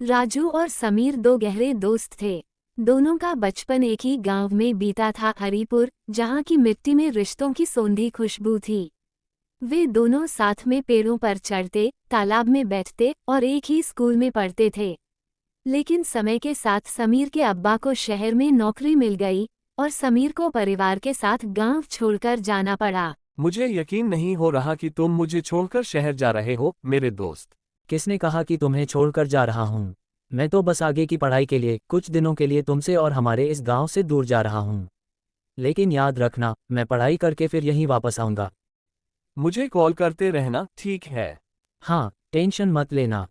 राजू और समीर दो गहरे दोस्त थे। दोनों का बचपन एक ही गांव में बीता था, हरिपुर, जहां की मिट्टी में रिश्तों की सौंधी खुशबू थी। वे दोनों साथ में पेड़ों पर चढ़ते, तालाब में बैठते और एक ही स्कूल में पढ़ते थे। लेकिन समय के साथ समीर के अब्बा को शहर में नौकरी मिल गई और समीर को परिवार के साथ गांव छोड़कर जाना पड़ा। मुझे यकीन नहीं हो रहा कि तुम मुझे छोड़कर शहर जा रहे हो, मेरे दोस्त। किसने कहा कि तुम्हें छोड़कर जा रहा हूँ? मैं तो बस आगे की पढ़ाई के लिए कुछ दिनों के लिए तुमसे और हमारे इस गांव से दूर जा रहा हूँ। लेकिन याद रखना, मैं पढ़ाई करके फिर यहीं वापस आऊँगा। मुझे कॉल करते रहना, ठीक है? हाँ, टेंशन मत लेना।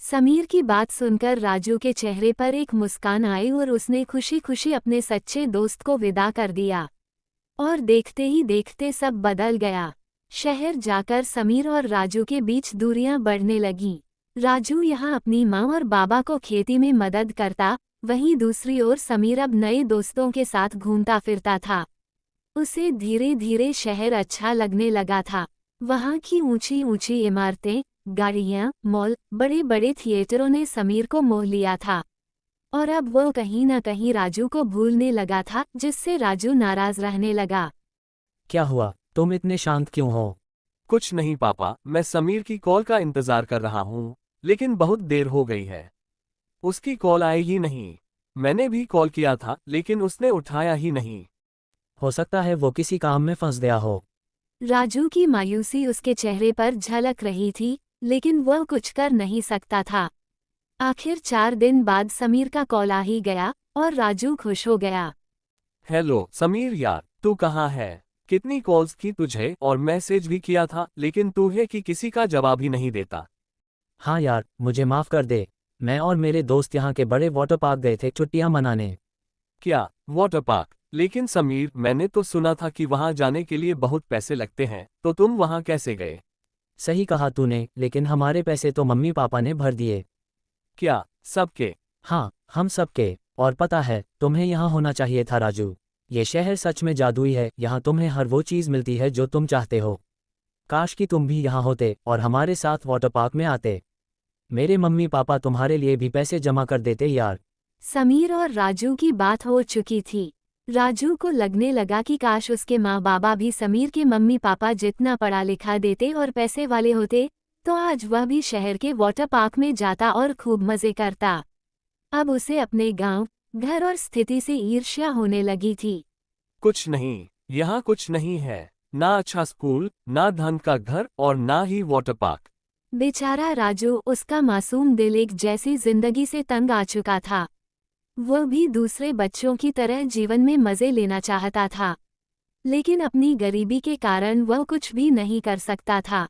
समीर की बात सुनकर राजू के चेहरे पर एक मुस्कान आई और उसने खुशी खुशी अपने सच्चे दोस्त को विदा कर दिया। और देखते ही देखते सब बदल गया। शहर जाकर समीर और राजू के बीच दूरियां बढ़ने लगीं। राजू यहाँ अपनी माँ और बाबा को खेती में मदद करता, वहीं दूसरी ओर समीर अब नए दोस्तों के साथ घूमता फिरता था। उसे धीरे धीरे शहर अच्छा लगने लगा था। वहाँ की ऊंची ऊंची इमारतें, गाड़ियाँ, मॉल, बड़े बड़े थिएटरों ने समीर को मोह लिया था। और अब वो कहीं न कहीं राजू को भूलने लगा था, जिससे राजू नाराज रहने लगा। क्या हुआ, तुम इतने शांत क्यों हो? कुछ नहीं पापा, मैं समीर की कॉल का इंतजार कर रहा हूँ, लेकिन बहुत देर हो गई है। उसकी कॉल आई ही नहीं। मैंने भी कॉल किया था, लेकिन उसने उठाया ही नहीं। हो सकता है वो किसी काम में फंस गया हो। राजू की मायूसी उसके चेहरे पर झलक रही थी, लेकिन वह कुछ कर नहीं सकता था। आखिर 4 दिन बाद समीर का कॉल आ ही गया और राजू खुश हो गया। हेलो समीर यार, तू कहाँ है? कितनी कॉल्स की तुझे और मैसेज भी किया था, लेकिन तू है कि किसी का जवाब ही नहीं देता। हाँ यार, मुझे माफ़ कर दे। मैं और मेरे दोस्त यहाँ के बड़े वाटर पार्क गए थे छुट्टियाँ मनाने। क्या वाटर पार्क? लेकिन समीर, मैंने तो सुना था कि वहाँ जाने के लिए बहुत पैसे लगते हैं, तो तुम वहाँ कैसे गए? सही कहा तूने, लेकिन हमारे पैसे तो मम्मी पापा ने भर दिए। क्या सबके? हाँ, हम सब के। और पता है, तुम्हें यहाँ होना चाहिए था राजू। ये शहर सच में जादुई है, यहाँ तुम्हें हर वो चीज़ मिलती है जो तुम चाहते हो। काश कि तुम भी यहाँ होते और हमारे साथ वाटर पार्क में आते। मेरे मम्मी पापा तुम्हारे लिए भी पैसे जमा कर देते यार। समीर और राजू की बात हो चुकी थी। राजू को लगने लगा कि काश उसके माँ बाबा भी समीर के मम्मी पापा जितना पढ़ा लिखा देते और पैसे वाले होते, तो आज वह भी शहर के वाटर पार्क में जाता और खूब मजे करता। अब उसे अपने गांव, घर और स्थिति से ईर्ष्या होने लगी थी। कुछ नहीं, यहाँ कुछ नहीं है। ना अच्छा स्कूल, ना धन का घर और ना ही वाटर पार्क। बेचारा राजू, उसका मासूम दिल एक जैसी जिंदगी से तंग आ चुका था। वह भी दूसरे बच्चों की तरह जीवन में मजे लेना चाहता था, लेकिन अपनी गरीबी के कारण वह कुछ भी नहीं कर सकता था।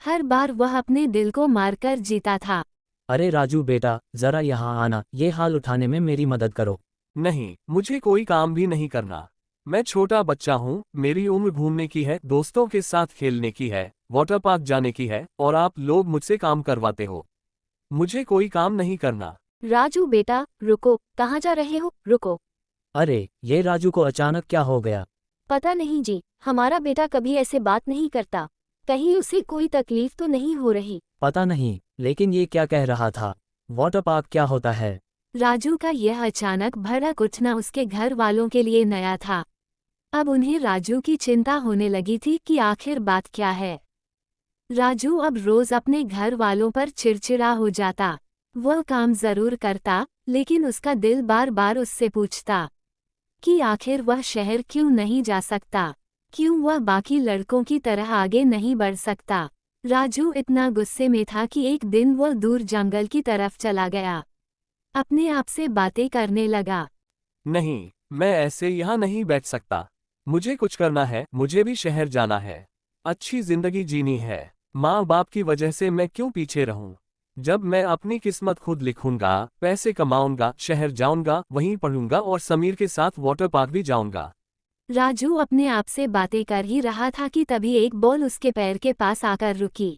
हर बार वह अपने दिल को मारकर जीता था। अरे राजू बेटा, ज़रा यहाँ आना, ये हाल उठाने में मेरी मदद करो। नहीं, मुझे कोई काम भी नहीं करना। मैं छोटा बच्चा हूँ, मेरी उम्र घूमने की है, दोस्तों के साथ खेलने की है, वाटर पार्क जाने की है, और आप लोग मुझसे काम करवाते हो। मुझे कोई काम नहीं करना। राजू बेटा, रुको, कहाँ जा रहे हो? रुको। अरे, ये राजू को अचानक क्या हो गया? पता नहीं जी, हमारा बेटा कभी ऐसे बात नहीं करता। कहीं उसे कोई तकलीफ तो नहीं हो रही? पता नहीं, लेकिन ये क्या कह रहा था? वाटर पार्क क्या होता है? राजू का यह अचानक भड़क उठना उसके घर वालों के लिए नया था। अब उन्हें राजू की चिंता होने लगी थी कि आखिर बात क्या है। राजू अब रोज अपने घर वालों पर चिड़चिड़ा हो जाता। वह काम जरूर करता, लेकिन उसका दिल बार बार उससे पूछता कि आखिर वह शहर क्यों नहीं जा सकता, क्यों वह बाकी लड़कों की तरह आगे नहीं बढ़ सकता। राजू इतना गुस्से में था कि एक दिन वह दूर जंगल की तरफ चला गया। अपने आप से बातें करने लगा। नहीं, मैं ऐसे यहाँ नहीं बैठ सकता। मुझे कुछ करना है, मुझे भी शहर जाना है। अच्छी जिंदगी जीनी है। माँ बाप की वजह से मैं क्यों पीछे रहूं? जब मैं अपनी किस्मत खुद लिखूंगा, पैसे कमाऊंगा, शहर जाऊंगा, वहीं पढ़ूंगा और समीर के साथ वाटर पार्क भी जाऊंगा। राजू अपने आप से बातें कर ही रहा था कि तभी एक बॉल उसके पैर के पास आकर रुकी।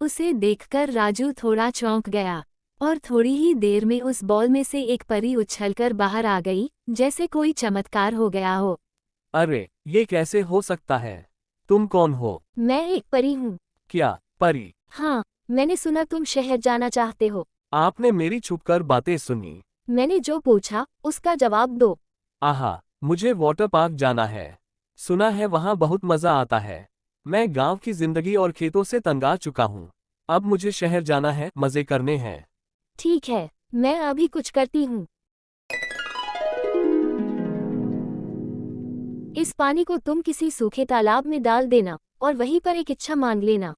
उसे देखकर राजू थोड़ा चौंक गया और थोड़ी ही देर में उस बॉल में से एक परी उछलकर बाहर आ गई, जैसे कोई चमत्कार हो गया हो। अरे, ये कैसे हो सकता है? तुम कौन हो? मैं एक परी हूँ। क्या परी? हाँ, मैंने सुना तुम शहर जाना चाहते हो। आपने मेरी छुपकर बातें सुनी। मैंने जो पूछा उसका जवाब दो। आहा, मुझे वाटर पार्क जाना है। सुना है वहाँ बहुत मज़ा आता है। मैं गांव की जिंदगी और खेतों से तंग आ चुका हूँ। अब मुझे शहर जाना है, मज़े करने हैं। ठीक है, मैं अभी कुछ करती हूँ। इस पानी को तुम किसी सूखे तालाब में डाल देना और वहीं पर एक इच्छा मांग लेना।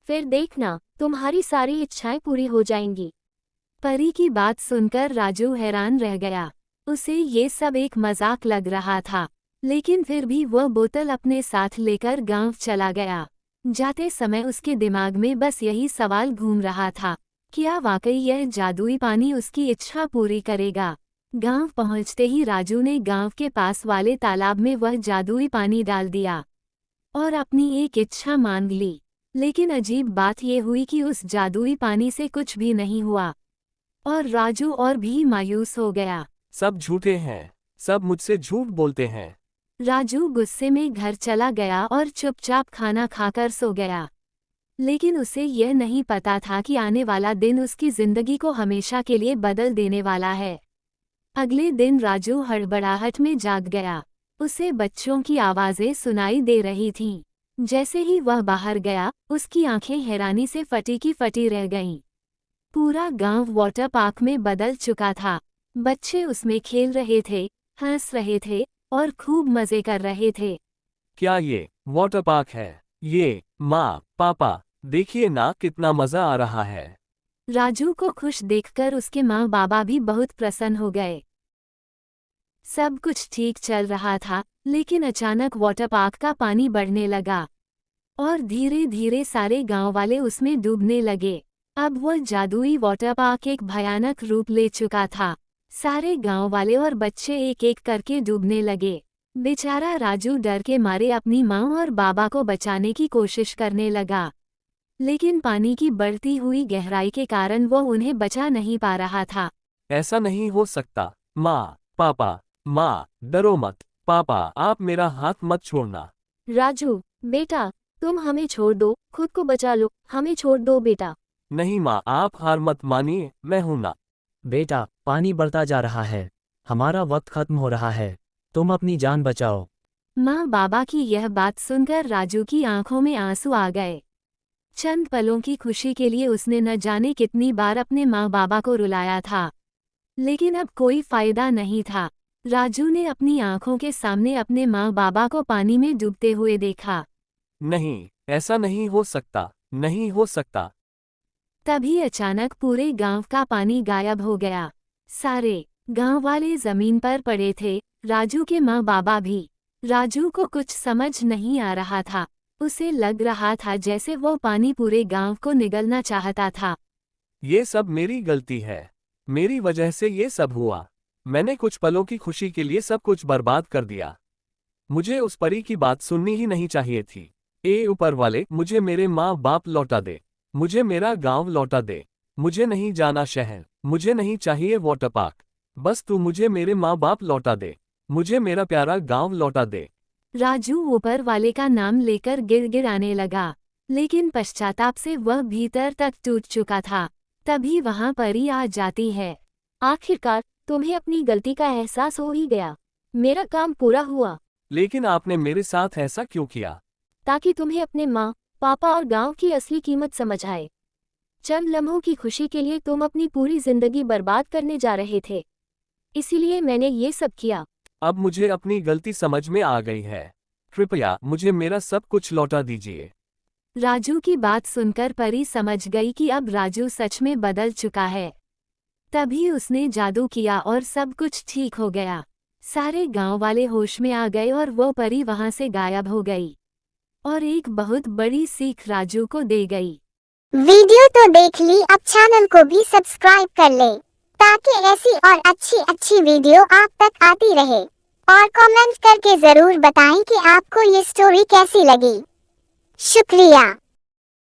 फिर देखना, तुम्हारी सारी इच्छाएं पूरी हो जाएंगी। परी की बात सुनकर राजू हैरान रह गया। उसे ये सब एक मजाक लग रहा था, लेकिन फिर भी वह बोतल अपने साथ लेकर गांव चला गया। जाते समय उसके दिमाग में बस यही सवाल घूम रहा था, क्या वाकई यह जादुई पानी उसकी इच्छा पूरी करेगा। गांव पहुंचते ही राजू ने गांव के पास वाले तालाब में वह जादुई पानी डाल दिया और अपनी एक इच्छा मांग ली। लेकिन अजीब बात यह हुई कि उस जादुई पानी से कुछ भी नहीं हुआ और राजू और भी मायूस हो गया। सब झूठे हैं, सब मुझसे झूठ बोलते हैं। राजू गुस्से में घर चला गया और चुपचाप खाना खाकर सो गया। लेकिन उसे यह नहीं पता था कि आने वाला दिन उसकी जिंदगी को हमेशा के लिए बदल देने वाला है। अगले दिन राजू हड़बड़ाहट में जाग गया। उसे बच्चों की आवाज़ें सुनाई दे रही थीं। जैसे ही वह बाहर गया, उसकी आंखें हैरानी से फटी की फटी रह गईं। पूरा गांव वाटर पार्क में बदल चुका था। बच्चे उसमें खेल रहे थे, हंस रहे थे और खूब मजे कर रहे थे। क्या ये वाटर पार्क है? ये माँ पापा, देखिए ना कितना मज़ा आ रहा है। राजू को खुश देखकर उसके माँ बाबा भी बहुत प्रसन्न हो गए। सब कुछ ठीक चल रहा था, लेकिन अचानक वाटर पार्क का पानी बढ़ने लगा और धीरे धीरे सारे गांव वाले उसमें डूबने लगे। अब वह जादुई वाटर पार्क एक भयानक रूप ले चुका था। सारे गांव वाले और बच्चे एक एक करके डूबने लगे। बेचारा राजू डर के मारे अपनी माँ और बाबा को बचाने की कोशिश करने लगा, लेकिन पानी की बढ़ती हुई गहराई के कारण वो उन्हें बचा नहीं पा रहा था। ऐसा नहीं हो सकता। माँ पापा, माँ डरो मत। पापा, आप मेरा हाथ मत छोड़ना। राजू बेटा, तुम हमें छोड़ दो, खुद को बचा लो, हमें छोड़ दो बेटा। नहीं माँ, आप हार मत मानिए, मैं हूं ना। बेटा, पानी बढ़ता जा रहा है, हमारा वक्त खत्म हो रहा है, तुम अपनी जान बचाओ। माँ बाबा की यह बात सुनकर राजू की आंखों में आंसू आ गए। चंद पलों की खुशी के लिए उसने न जाने कितनी बार अपने माँ बाबा को रुलाया था, लेकिन अब कोई फायदा नहीं था। राजू ने अपनी आंखों के सामने अपने माँ बाबा को पानी में डूबते हुए देखा। नहीं, ऐसा नहीं हो सकता, नहीं हो सकता। तभी अचानक पूरे गांव का पानी गायब हो गया। सारे गांव वाले जमीन पर पड़े थे, राजू के माँ बाबा भी। राजू को कुछ समझ नहीं आ रहा था। उसे लग रहा था जैसे वो पानी पूरे गांव को निगलना चाहता था। ये सब मेरी गलती है, मेरी वजह से ये सब हुआ। मैंने कुछ पलों की खुशी के लिए सब कुछ बर्बाद कर दिया। मुझे उस परी की बात सुननी ही नहीं चाहिए थी। ए ऊपर वाले, मुझे मेरे माँ बाप लौटा दे, मुझे मेरा गांव लौटा दे। मुझे नहीं जाना शहर, मुझे नहीं चाहिए वाटर पार्क। बस तू मुझे मेरे माँ बाप लौटा दे, मुझे मेरा प्यारा गांव लौटा दे। राजू ऊपर वाले का नाम लेकर गिड़गिड़ाने लगा, लेकिन पश्चाताप से वह भीतर तक टूट चुका था। तभी वहां परी आ जाती है। आखिरकार तुम्हें अपनी गलती का एहसास हो ही गया। मेरा काम पूरा हुआ। लेकिन आपने मेरे साथ ऐसा क्यों किया? ताकि तुम्हें अपने माँ पापा और गांव की असली कीमत समझ आए। चंद लम्हों की खुशी के लिए तुम अपनी पूरी जिंदगी बर्बाद करने जा रहे थे, इसीलिए मैंने ये सब किया। अब मुझे अपनी गलती समझ में आ गई है। कृपया मुझे मेरा सब कुछ लौटा दीजिए। राजू की बात सुनकर परी समझ गई कि अब राजू सच में बदल चुका है। तभी उसने जादू किया और सब कुछ ठीक हो गया। सारे गांव वाले होश में आ गए और वो परी वहां से गायब हो गई और एक बहुत बड़ी सीख राजू को दे गई। वीडियो तो देख ली, अब चैनल को भी सब्सक्राइब कर ले ताकि ऐसी और अच्छी वीडियो आप तक आती रहे। और कमेंट करके जरूर बताएं कि आपको ये स्टोरी कैसी लगी। शुक्रिया।